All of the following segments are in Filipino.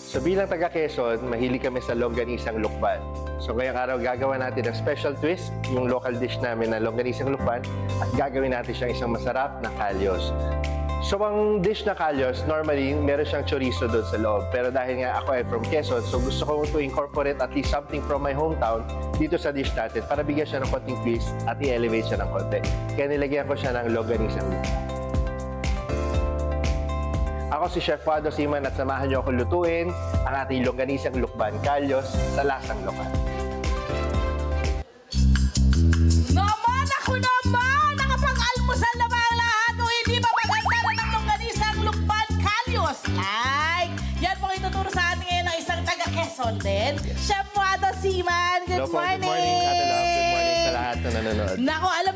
So bilang taga Quezon, mahilig kami sa longganisang lukban. So ngayong araw gagawa natin ng special twist, yung local dish namin na longganisang lukban, at gagawin natin siyang isang masarap na kalyos. So ang dish na kalyos, normally meron siyang chorizo doon sa loob. Pero dahil nga ako ay from Quezon, so gusto ko to incorporate at least something from my hometown dito sa dish natin para bigyan siya ng konting twist at i-elevate siya ng konti. Kaya nilagyan ko siya ng longganisang lukban. Ako si Chef Wado Siman at samahan niyo ako lutuin ang ating longganisang lukban kalyos sa lasang lokal. Naman! Ako naman! Nakapag-almusal na ba ang lahat o hindi ba maganda na ng longganisang lukban kalyos? Ay! Yan po ituturo sa atin ngayon ng isang taga-Quezon din. Chef Wado Siman, good morning! Good morning, Ate Love. Good morning sa lahat na nanonood. Nako, alam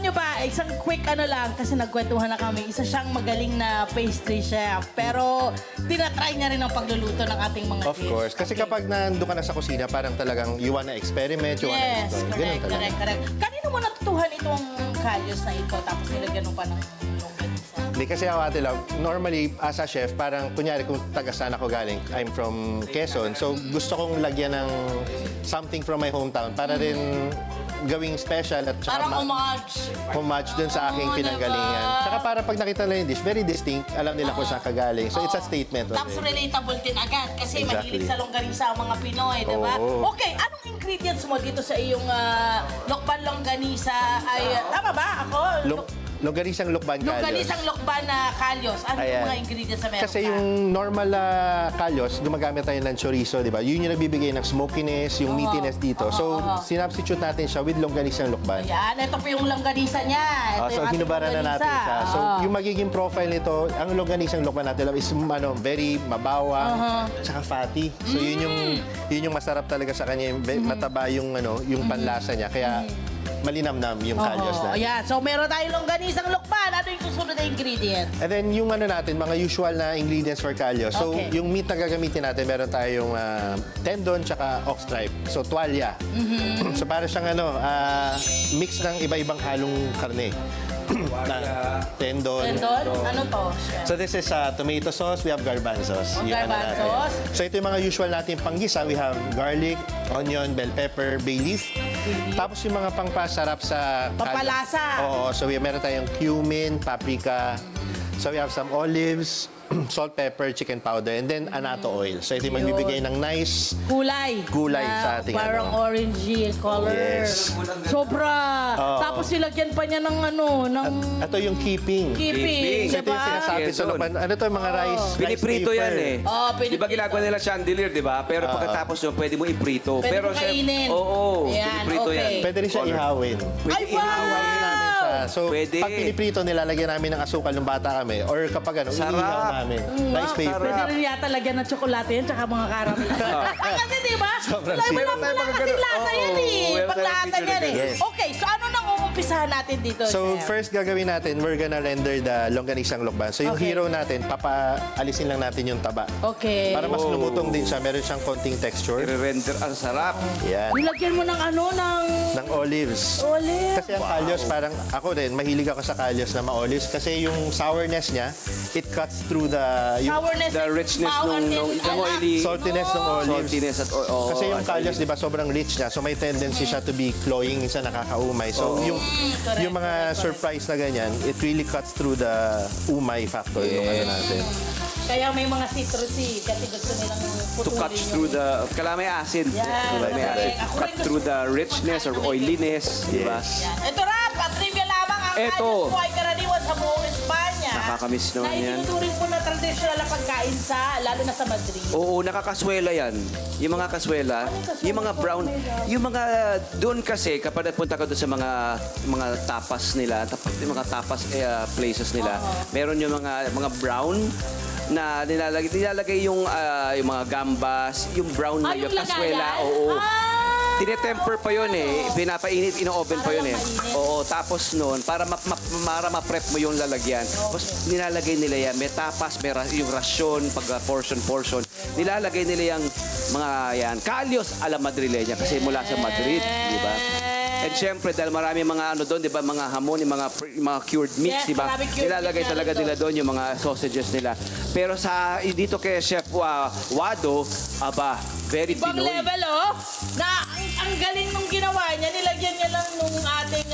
nyo ba, isang quick ano lang, kasi nagkwentuhan na kami, isa siyang magaling na pastry chef, pero tinatry niya rin ang pagluluto ng ating mga Of dish. course. Kasi Okay. kapag nandun ka na sa kusina, parang talagang you wanna experiment, you wanna Yes, explore. Ganun talaga. correct. Kanino mo natutuhan itong kalyos na ito, tapos nilagyan mo pa ng longganisa? Hindi kasi ako, Ate Love, normally as a chef, parang kunyari kung taga saan ako galing, I'm from Quezon, so gusto kong lagyan ng something from my hometown para rin gawing special at saka Parang homage. dun sa aking Oo, pinanggalingan. diba? Saka para pag nakita nila yung dish, very distinct, alam nila kung saan kagaling. So it's a statement. Tapos already. relatable din agad kasi Exactly. mahilig sa longganisa ang mga Pinoy, di ba? Oo. Okay, anong ingredients mo dito sa iyong lokban longganisa? Ay, tama ba ako? Longganisang lukban kalyos. Longganisang lokban na kalyos. Ano yung Ayan. mga ingredients na meron Kasi ka? yung normal na kalyos, gumagamit tayo ng chorizo, di ba? Yun yung nagbibigay ng smokiness, yung meatiness dito. So, sinubstitute natin siya with longganisang lukban. Ayan, ito po yung longganisa niya. Ito So, yung ating hinubaran na natin longganisa. siya. So, yung magiging profile nito, ang longganisang lukban natin is very mabawang, tsaka fatty. So, yun yung masarap talaga sa kanya. Yung mataba yung, yung panlasa niya. Kaya, malinamnam yung kalyos na. Ayan, so meron tayong longganisang lokban. Ano yung susunod na ingredients? And then yung natin, mga usual na ingredients for kalyos. So Okay. yung meat na gagamitin natin, meron tayong tendon tsaka ox tripe. So tuwalya. So para siyang mix ng iba-ibang halong karne. Tendon. Tendon? Ano to, chef? So this is tomato sauce, we have garbanzos. Yung Garbanzos. natin. So ito yung mga usual natin panggisa. We have garlic, onion, bell pepper, bay leaf. Tapos yung mga pangpasarap sa Pampalasa. Oo, so meron tayong cumin, paprika. So we have some olives, salt, pepper, chicken powder, and then annatto oil. So ito yung magbibigay ng nice Kulay. Kulay Na sa ating parang orangey color. Yes. Sobra. Oo. Tapos silagyan pa niya ng Ito yung keeping. keeping. So ito yung sinasabi sa Quezon. lukban. Ano to, yung mga rice Piniprito paper. yan eh. Oh, Di ba piniprito. ginagawa nila chandelier, di ba? Pero pagkatapos yun, pwede mo iprito. Pwede Pero mo kainin. Oo, Ayan, piniprito okay. yan. Pwede rin siya Color. ihawin. Pwede Ay, wow! Ihawin namin siya. So, Pwede. pag piniprito, nilalagyan namin ng asukal ng bata kami. Or kapag Sarap. inihaw namin. Rice paper. sarap. Pwede rin yata lagyan ng tsokolate yan, tsaka mga karamel. Kasi di ba? Sobrang Wala sweet. wala kasi ganun. lasa yan Oo, eh. meron Paglatan tayong yan eh. picture na ganun. Okay, so ano nang uumpisahan natin dito, So, chef? first gagawin natin, we're gonna render the longganisang lukban. So, yung Okay. hero natin, papaalisin lang natin yung taba. Okay. Para mas lumutong din siya, meron siyang konting texture. I-render ang sarap. Yan. Nilagyan mo ng ano, ng Ng olives. olive. Kasi ang kalyos, parang ako din, mahilig ako sa kalyos na ma-olives. Kasi yung sourness niya, it cuts through the Sourness The and richness power nung and oily. saltiness ng olives. Saltiness at Kasi yung kalyos, di ba, sobrang rich niya. So may tendency siya to be cloying, minsan nakakaumay. So yung mga surprise na ganyan, it really cuts through the umay factor ng ano natin. Kaya may mga citrusy kasi gusto nilang putulin. To cut through the... Kailangan may acid. Yan, Kailangan may correct. acid. Ako Cut rin through the richness or oiliness. Di ba? Yan. Ito rap, trivia lamang ang Ito. kalyos po ay karaniwan sa buong Espanya. Nakakamiss naman na yan. itinuturing po na traditional na pagkain sa, lalo na sa Madrid. Oo, nakakaswela yan. Yung mga kaswela, yung mga brown, yung mga doon kasi kapag nagpunta ka doon sa mga tapas nila, yung mga tapas places nila, meron yung mga brown na nilalagay yung mga gambas, yung brown na yung kaswela. Oo. Tinetemper pa yun eh. Pinapainit, ino-oven pa yun eh. Oo, tapos noon, para ma-prep mo yung lalagyan. Tapos nilalagay nila yan. May tapas, yung rasyon, pag portion. Nilalagay nila yung mga yan. Kalyos a la Madrileña kasi mula sa Madrid, di ba? And syempre, dahil marami mga ano doon, di ba, mga hamon, yung mga cured meats, Yes, di ba? marami cured Nilalagay meats talaga natin nila doon yung mga sausages nila. Pero sa dito kay Chef Wado, aba, very Ibang Pinoy. level, oh. Na ang galing nung ginawa niya, nilagyan niya lang nung ating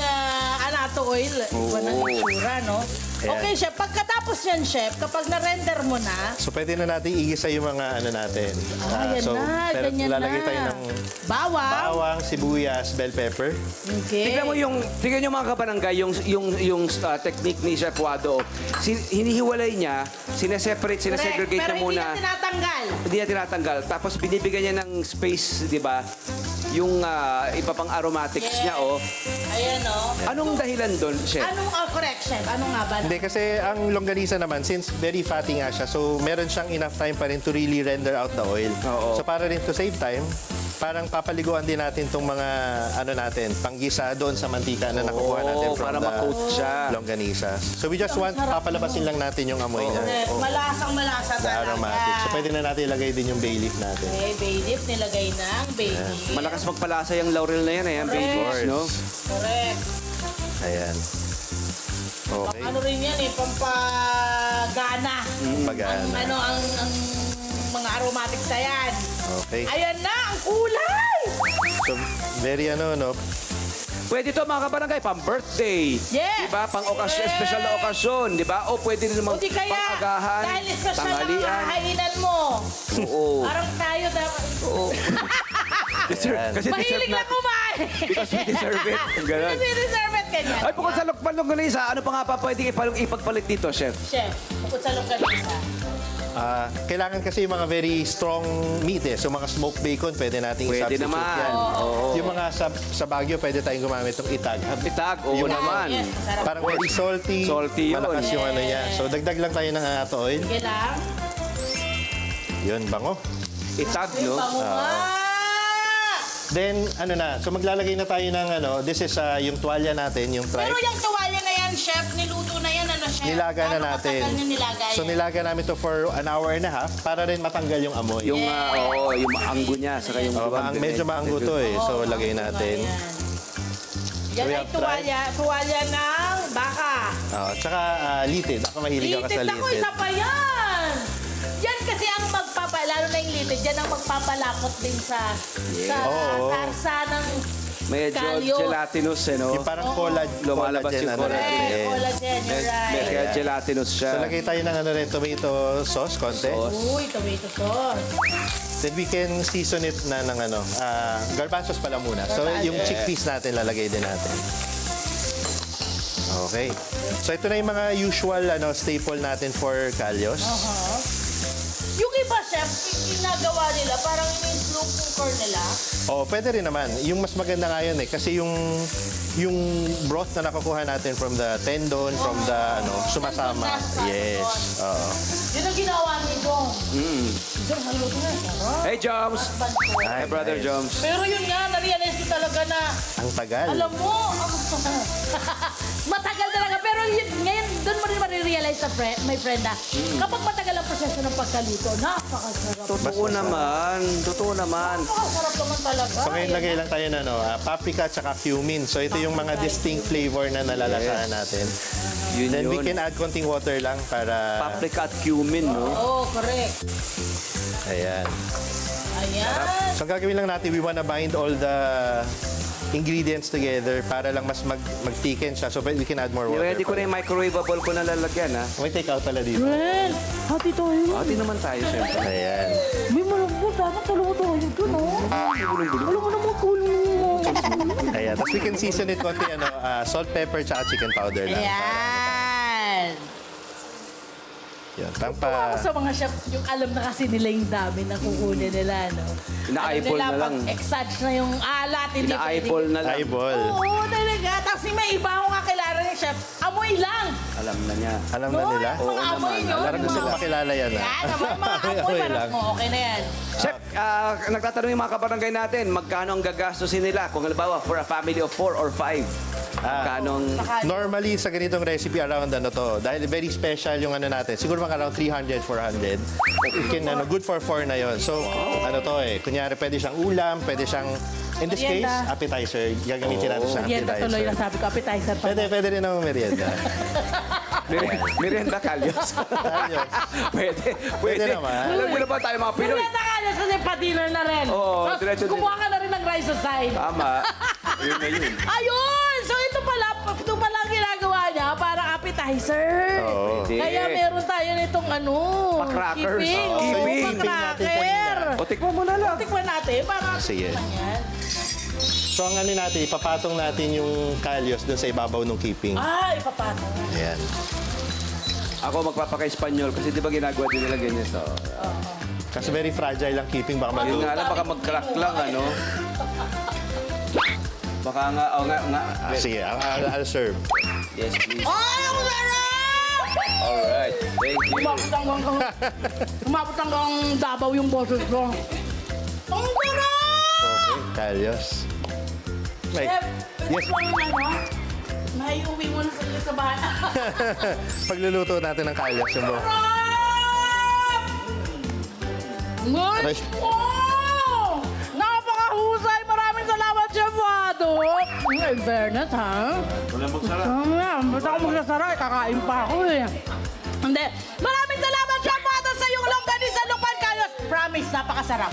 anato oil. Iba ng itsura, no? Ayan. Okay, chef. Pagkatapos yan, chef, kapag na-render mo na, So pwede na natin igisa yung mga ano natin. yan so, na, pero ganyan lalagay na. tayo ng bawang. bawang, sibuyas, bell pepper. Okay. Tignan mo tignan nyo mga kabarangay, yung technique ni Chef Wado. Hinihiwalay niya, sineseparate, sinesegregate Pero niya hindi muna. na tinatanggal. Hindi niya tinatanggal. Tapos binibigyan niya ng space, di ba? Yung iba pang aromatics niya, oh. Ayan, oh. Anong dahilan doon, Chef? Anong, correct, chef? Anong nga ba? Hindi, kasi ang longganisa naman, since very fatty nga siya, so meron siyang enough time pa rin to really render out the oil. Oo. So para rin to save time, parang papaliguan din natin itong mga ano natin, panggisa doon sa mantika na nakukuha natin from para the ma-coat siya. longganisa. So we just want, papalabasin lang natin yung amoy niya. Correct. Malasang-malasa The talaga. aromatic. So pwede na natin ilagay din yung bay leaf natin. Okay, bay leaf, nilagay ng bay leaf. Malakas magpalasa yung laurel na yan, ang Correct. babies, no? Correct. Ayan. Okay. Ano rin yan eh, pampagana. Pagana. Ang mga aromatics na yan. Okay. Ayan na, ang kulay! So very no? Pwede to mga kabarangay, pang birthday. Yes. Diba? Pang okasyon, Correct. special na okasyon. Diba? O pwede din O naman di kaya, pang agahan, dahil special ang tanghalian. hahainan mo. Oo. Parang tayo dapat. Oo. Ayan. Kasi deserve Mahilig na natin. kumain. Because we deserve it. Ganun. Kasi deserve it ganyan. Ay, bukod sa longganisa, ano pa nga pa pwedeng ipagpalit dito, Chef? Chef, bukod sa longganisa. Kailangan kasi yung mga very strong meat eh. So mga smoked bacon, pwede nating Pwede i-substitute naman. yan. Oo. Yung mga sa Baguio, pwede tayong gumamit ng itag. Itag, oo Yung naman. Yes, masarap. Parang very salty. Salty yun. Malakas yung ano niya. So dagdag lang tayo ng anato oil. Sige lang. Yun, bango. Itag, no? Bango nga. Then, ano na. So maglalagay na tayo ng ano. This is yung tuwalya natin, yung Pero tripe. yung tuwalya na yan, chef, niluto na yan, ano, chef? Nilaga na Gaano natin. katagal niyo nilagay So yan? nilaga namin to for an hour and a half para rin matanggal yung amoy. Yung, yung maanggo niya, saka yung Oh, medyo maanggo to eh. So lagay natin. Yan We ay have tried. tuwalya ng baka. Tsaka litid. Ako mahilig ako sa Litid ako, litid. isa pa yan. Yan kasi ang lalo na yung litid, yan ang magpapalakot din sa Oo. sarsa ng medyo kalyo. gelatinous, eh, no? Yung parang Lumalabas collagen, yung ano collagen. natin. Correct, collagen, you're right. Kaya gelatinous siya. So lagay tayo ng ano rin, tomato sauce, konti. Sauce. Uy, tomato sauce. Then we can season it na ng ano, garbanzos pala muna. So yung chickpeas natin, lalagay din natin. Okay. So ito na yung mga usual staple natin for kalyos. Yung iba, chef, ginagawa nila, parang yung slow cooker nila. Pwede rin naman. Yung mas maganda nga yun eh. Kasi yung broth na nakukuha natin from the tendon, from the sumasama. Tendon, Yes. Oo. Yun ang ginawa ni Dong. Dong, haluto na. Sarap. Hey, Joms! Banto. Hi, Brother nice. Joms. Pero yun nga, na-realize ko talaga na, Ang tagal. alam mo, matagal talaga. Pero yun, ngayon, doon mo rin marirealize sa my friend na, kapag matagal ang proseso ng pagkaluto, napakasarap. Totoo naman. Totoo naman. Napakasarap naman talaga. So ngayon lagay lang tayo na paprika at saka cumin. So ito yung mga distinct flavor na nalalasahan natin. Yun Then we yun. can add konting water lang para... Paprika at cumin, no? Oo, correct. Ayan. Ayan. So ang gagawin lang natin, we wanna bind all the ingredients together para lang mas mag-thicken siya. So we can add more water. Ready ko na yung microwavable ko na lalagyan, ha? May take out pala dito. Well, happy tayo. Ati naman tayo, syempre. Ayan. May malambot, dapat tulungan tayo dun, no? Alam mo naman, kulong. Ayan. Tapos we can season it konti, salt, pepper, tsaka chicken powder lang. Ayan. Yan. Ako sa mga chef, yung alam na kasi nila yung dami na kukunin nila, no? Ina-eyeball na lang. Pag-exage na yung alat, hindi Ina-eyeball na lang. Eyeball. Oo, talaga. Tapos may iba akong kakilala ni chef, amoy lang. Alam na niya. Alam na No, nila? yung mga amoy naman. nyo. Parang gusto ko makilala yan, Yan, yung mga amoy, Amoy parang, lang. okay na yan. Chef, nagtatanong yung mga kabarangay natin, magkano ang gagastusin nila? Kung halimbawa, for a family of 4 or 5, magkano ang... Normally, sa ganitong recipe around dahil very special yung natin, siguro mga around 300, 400. You can, good for 4 na yon. So, kunyari, pwede siyang ulam, pwede siyang In this case, Merienda. appetizer. Gagamitin natin sa Merienda tuloy appetizer. lang sabi ko, appetizer pa. Pwede rin naman merienda. Merienda kalyos. Ayos. Pwede naman. Alam mo na ba tayo mga Pinoy? Merienda ka na kasi pa-dinner na rin. Oo, Tapos diretso din. kumuha ka na rin ng rice aside. Tama. Yun na yun. Ayun! So ito pala ang ginagawa niya para appetizer. Oo. Pwede. Kaya meron tayo nitong Pa-crackers. Keeping. Oo. Oo, Keeping natin pa-cracker. kanina. O, tikman mo na lang. Tikman natin para Sige. yan. So ang ano natin, ipapatong natin yung kalyos dun sa ibabaw ng keeping. Ah, ipapatong. Ayan. Ako magpapaka-Espanyol kasi di ba ginagawa din nila ganyan to? Kasi very fragile ang keeping. Baka Yun mag- nga lang, baka mag-crack lang, ano? Baka nga, nga. Sige, I'll serve. Yes, please. Ay, ang sarap! Alright, thank you. Umabot hanggang Davao yung boses ko. Ang sarap! Okay, kalyos. Like, Chef, yes. ito lang yung naiuwi mo na sa bahay. Pagluluto natin ng kalyos yung buo. Sarap! Nice! Oh! Napakahusay! Maraming salamat, Chef Wado! In fairness, ha? Walang magsara. Ba't ako magsasara? Kakain pa ako eh. Hindi. Maraming salamat, Chef Wado, sa iyong longganisa lupan kalos. Promise, napakasarap.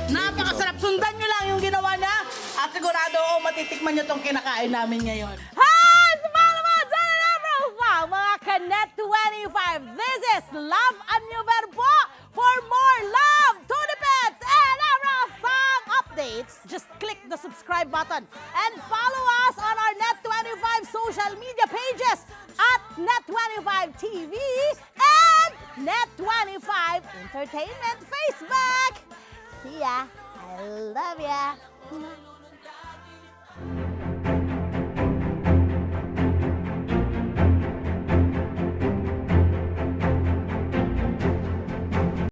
Napakasarap. Sundan nyo lang yung ginawa niya. At sigurado matitikman nyo tong kinakain namin ngayon. Hi! Salamat sa Love mga Kanet 25. This is Love and New Verbo. For more love, Tunipet, and Arafang updates, just click the subscribe button and follow us on our Net25 social media pages at Net25 TV and Net25 Entertainment Facebook. See ya. I love ya.